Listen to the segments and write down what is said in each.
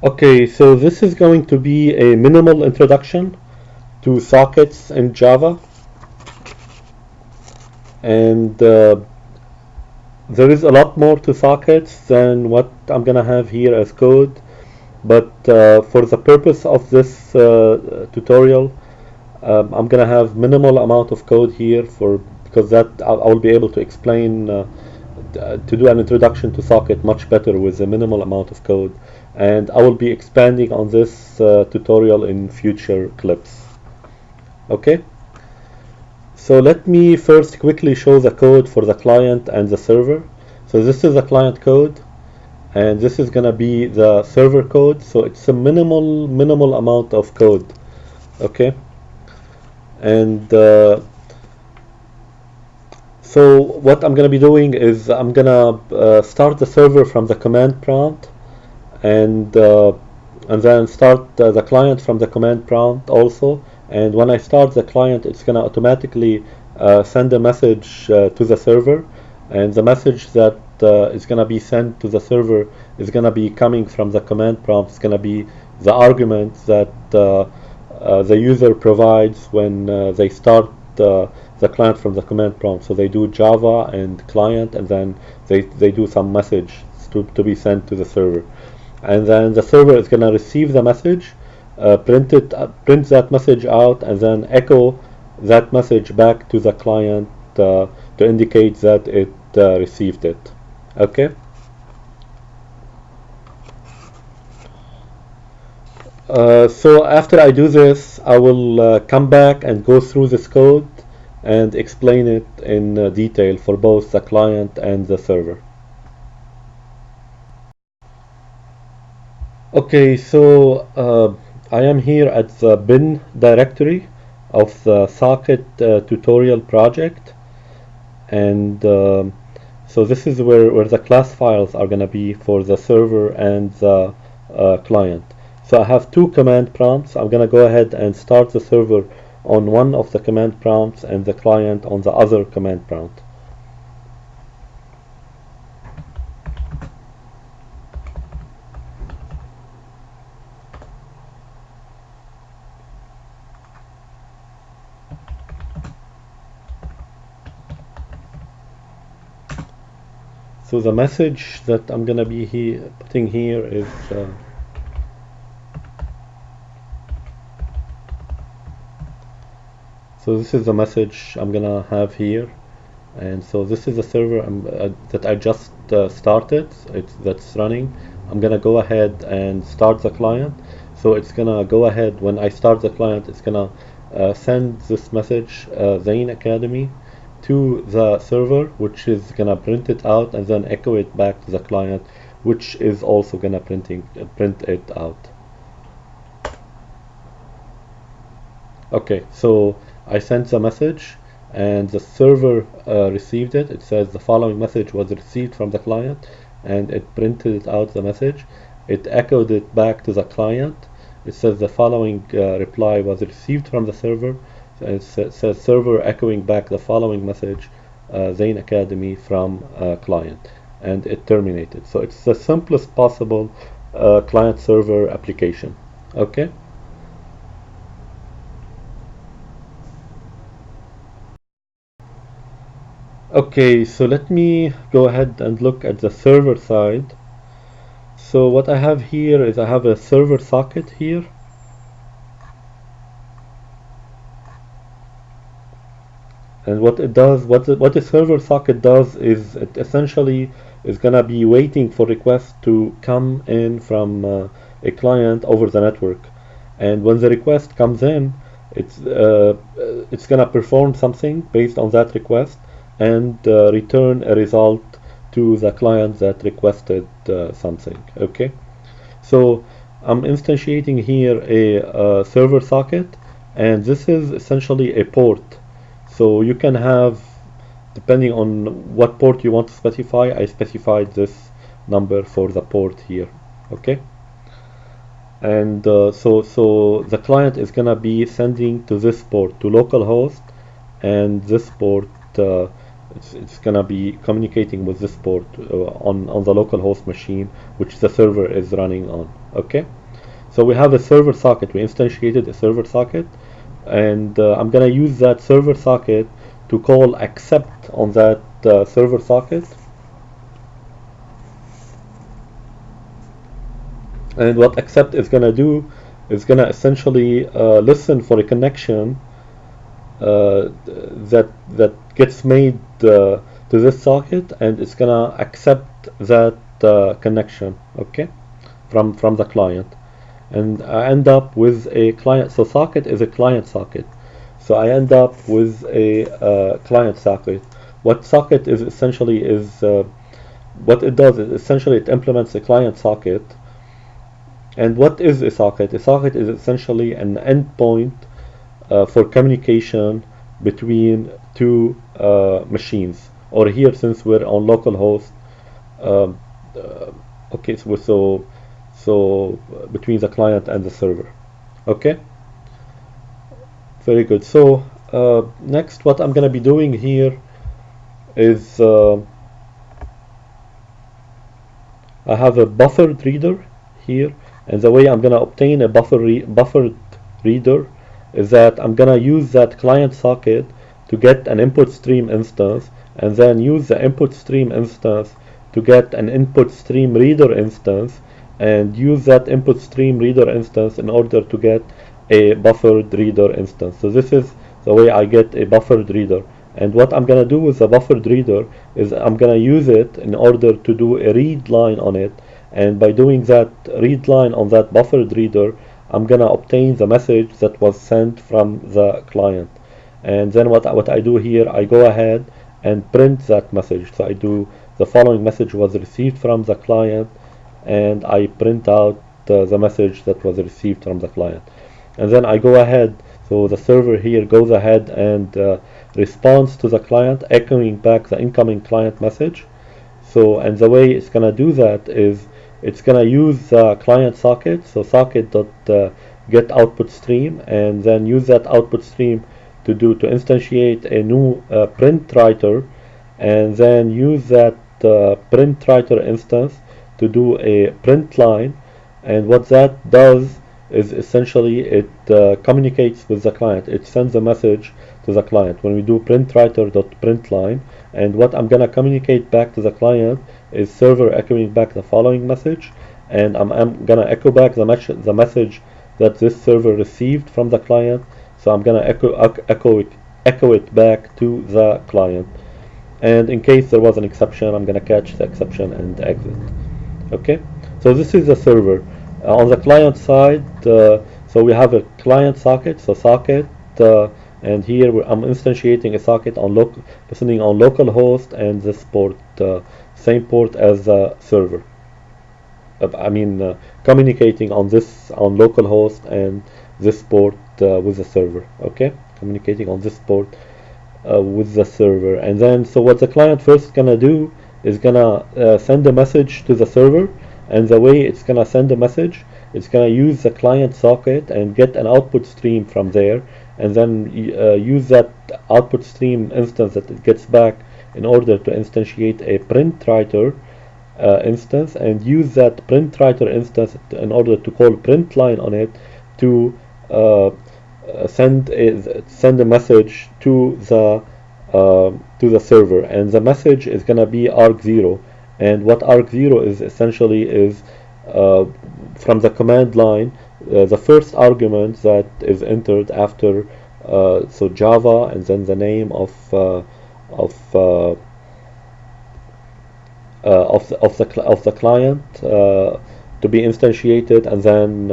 Okay, so this is going to be a minimal introduction to sockets in Java, and there is a lot more to sockets than what I'm gonna have here as code, but for the purpose of this tutorial, I'm gonna have minimal amount of code here for because that I'll be able to explain to do an introduction to socket much better with a minimal amount of code, and I will be expanding on this tutorial in future clips. Okay, so let me first quickly show the code for the client and the server. So this is the client code, and this is gonna be the server code. So it's a minimal amount of code. Okay, and so what I'm gonna be doing is I'm gonna start the server from the command prompt, and then start the client from the command prompt also. And when I start the client, it's gonna automatically send a message to the server, and the message that is gonna be sent to the server is gonna be coming from the command prompt. It's gonna be the argument that the user provides when they start the client from the command prompt. So they do Java and client, and then they do some message to be sent to the server. And then the server is going to receive the message, print that message out, and then echo that message back to the client to indicate that it received it. Okay. So after I do this, I will come back and go through this code and explain it in detail for both the client and the server. Okay, so I am here at the bin directory of the socket tutorial project, and so this is where the class files are going to be for the server and the client. So I have two command prompts. I'm going to go ahead and start the server on one of the command prompts and the client on the other command prompt. So the message that I'm going to be putting here is so this is the message I'm gonna have here, and so this is the server that I just started. That's running. I'm gonna go ahead and start the client. So it's gonna go ahead when I start the client. It's gonna send this message, Zain Academy, to the server, which is gonna print it out and then echo it back to the client, which is also gonna print it out. Okay, so I sent the message and the server received it. It says the following message was received from the client, and it printed out the message. It echoed it back to the client. It says the following reply was received from the server. And it says server echoing back the following message, Zain Academy from client, and it terminated. So it's the simplest possible client server application. Okay. Okay, so let me go ahead and look at the server side. So what I have here is I have a server socket here. And what it does, what the server socket does is it essentially is gonna be waiting for requests to come in from a client over the network. And when the request comes in, it's gonna perform something based on that request and return a result to the client that requested something. Okay, so I'm instantiating here a server socket, and this is essentially a port. So you can have, depending on what port you want to specify, I specified this number for the port here. Okay, and so the client is gonna be sending to this port, to localhost, and this port it's gonna be communicating with this port on the local host machine which the server is running on. Okay, so we have a server socket. We instantiated a server socket, and I'm gonna use that server socket to call accept on that server socket. And what accept is gonna do is gonna essentially listen for a connection that gets made to this socket, and it's gonna accept that connection, okay, from the client, and I end up with a client. So socket is a client socket, so I end up with a client socket. What socket is essentially is what it does is essentially it implements a client socket. And what is a socket? A socket is essentially an endpoint for communication between two machines. Or here, since we're on localhost, um, okay, so between the client and the server. Okay, very good. So next, what I'm gonna be doing here is I have a buffered reader here, and the way I'm gonna obtain a buffered reader is that I'm gonna use that client socket to get an input stream instance, and then use the input stream instance to get an input stream reader instance, and use that input stream reader instance in order to get a buffered reader instance. So this is the way I get a buffered reader. And what I'm gonna do with the buffered reader is I'm gonna use it in order to do a read line on it, and by doing that read line on that buffered reader, I'm gonna obtain the message that was sent from the client. And then what I do here, I go ahead and print that message. So I do the following: message was received from the client, and I print out the message that was received from the client. And then I go ahead, so the server here goes ahead and responds to the client, echoing back the incoming client message. So, and the way it's gonna do that is it's gonna use the client socket, so socket.get output stream, and then use that output stream to instantiate a new print writer, and then use that print writer instance to do a print line. And what that does is essentially it communicates with the client. It sends a message to the client when we do print writer.println. And what I'm gonna communicate back to the client is server echoing back the following message, and I'm gonna echo back the message that this server received from the client. So I'm gonna echo it back to the client, and in case there was an exception, I'm gonna catch the exception and exit. Okay, so this is the server. On the client side, so we have a client socket, so socket, and here I'm instantiating a socket on listening on localhost, and this port, same port as the server. Communicating on localhost and this port with the server. Okay, communicating on this port with the server. And then, so what the client first gonna do is gonna send a message to the server, and the way it's gonna send a message, it's gonna use the client socket and get an output stream from there, and then use that output stream instance that it gets back in order to instantiate a print writer instance, and use that print writer instance in order to call print line on it to send a message to the server. And the message is gonna be arg0. And what arg0 is essentially is from the command line, the first argument that is entered after so Java, and then the name of the client to be instantiated, and then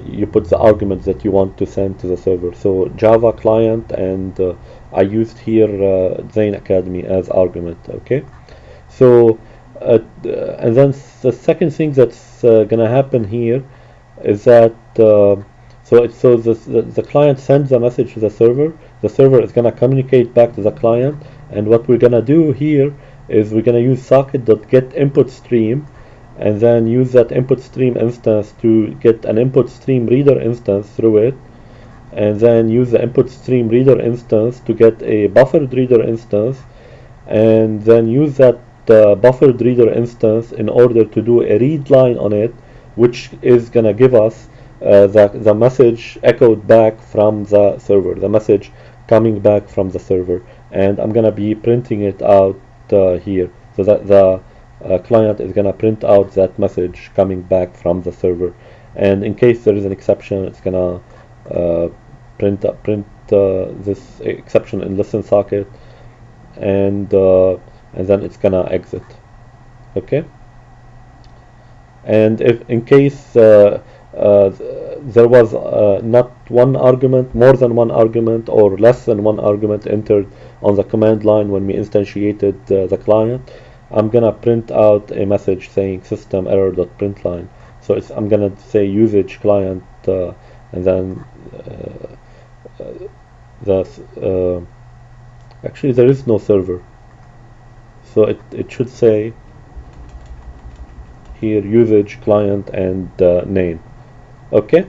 you put the argument that you want to send to the server. So Java client, and I used here Zain Academy as argument. Okay, so and then the second thing that's gonna happen here is that the client sends a message to the server. The server is gonna communicate back to the client, and what we're gonna do here is we're gonna use socket.get input stream, and then use that input stream instance to get an input stream reader instance through it, and then use the input stream reader instance to get a buffered reader instance, and then use that buffered reader instance in order to do a read line on it which is gonna give us the message echoed back from the server, the message coming back from the server, and I'm gonna be printing it out here, so that the client is gonna print out that message coming back from the server, and in case there is an exception, it's gonna print this exception in listen socket, and then it's gonna exit. Okay. And if in case there was not one argument, more than one argument, or less than one argument entered on the command line when we instantiated the client, I'm gonna print out a message saying system error.println. So I'm gonna say usage client, and then actually there is no server, so it should say here usage client and name. Okay,